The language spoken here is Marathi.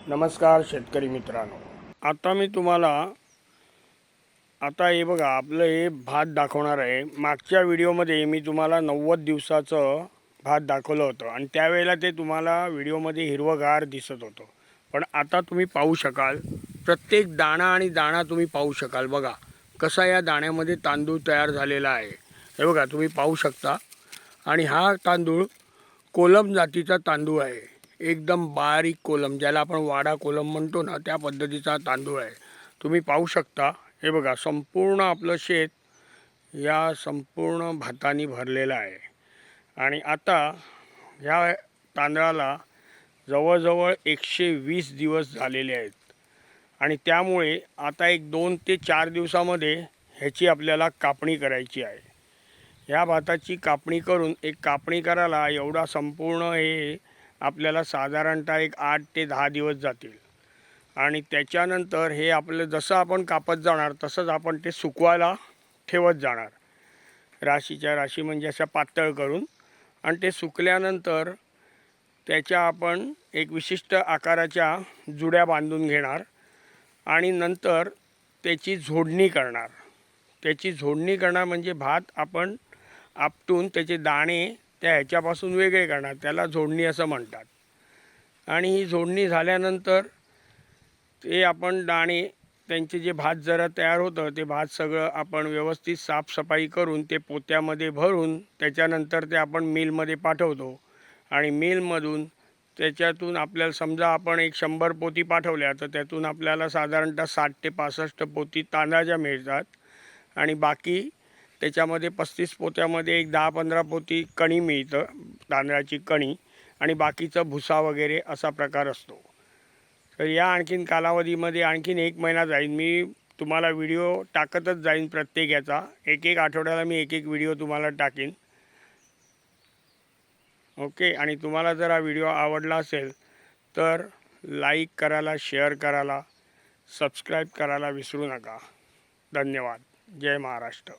नमस्कार शेतकरी मित्रांनो, आता मी तुम्हाला हे बघा आपलं हे भात दाखवणार आहे। मागच्या व्हिडिओमध्ये मी तुम्हाला 90 दिवसाचं भात दाखवलं होतं आणि त्यावेळेला ते तुम्हाला व्हिडिओमध्ये हिरवगार दिसत होतं। पण आता तुम्ही पाहू शकाल प्रत्येक दाणा आणि दाणा तुम्ही पाहू शकाल। बघा कसा या दाण्यामध्ये तांदूळ तयार झालेला आहे, हे बघा तुम्ही पाहू शकता। आणि हा तांदूळ कोलम जातीचा तांदूळ आहे, एकदम बारीक कोलम, ज्याला आपण वाडा कोलम म्हणतो ना, त्या पद्धतीचा तांदूळ आहे। तुम्ही पाहू शकता, हे बघा संपूर्ण आपलं शेत या संपूर्ण भाताने भरलेलं आहे। आणि आता ह्या तांदळाला जवळजवळ 120 दिवस झालेले आहेत आणि त्यामुळे आता एक 2 ते 4 दिवसामध्ये ह्याची आपल्याला कापणी करायची आहे। ह्या भाताची कापणी करून एक कापणी करायला एवढा संपूर्ण हे आपल्याला साधारणतः एक 8 ते 10 दिवस जातील। आणि त्याच्यानंतर हे आपलं जसं आपण कापत जाणार तसंच आपण ते सुकवायला ठेवत जाणार, राशीच्या राशी म्हणजे अशा पातळ करून। आणि ते सुकल्यानंतर त्याच्या आपण एक विशिष्ट आकाराच्या जुड्या बांधून घेणार आणि नंतर त्याची झोडणी करणार। त्याची झोडणी करणार म्हणजे भात आपण आपटून त्याचे दाणे त्या ह्याच्यापासून वेगळे करणार, त्याला झोडणी असं म्हणतात। आणि ही झोडणी झाल्यानंतर ते आपण दाणे त्यांचे जे भात जरा तयार होतं ते भात सगळं आपण व्यवस्थित साफसफाई करून ते पोत्यामध्ये भरून त्याच्यानंतर ते आपण मिलमध्ये पाठवतो। आणि मिलमधून त्याच्यातून आपल्याला समजा आपण एक 100 पोती पाठवल्या तर त्यातून आपल्याला साधारणतः 60 ते 65 पोती तांदळाच्या मिळतात। आणि बाकी त्याच्यामध्ये 35 पोत्यामध्ये एक 10-15 पोती कणी मिळतं, तांदळाची कणी, आणि बाकीचं भुसा वगैरे असा प्रकार असतो। तर या आणखीन कालावधीमध्ये आणखीन 1 महिना जाईल, मी तुम्हाला व्हिडिओ टाकतच जाईन प्रत्येक याचा, एक आठवड्याला मी एक व्हिडिओ तुम्हाला टाकीन। ओके, आणि तुम्हाला जर हा व्हिडिओ आवडला असेल तर लाईक करायला, शेअर करायला, सबस्क्राईब करायला विसरू नका। धन्यवाद। जय महाराष्ट्र।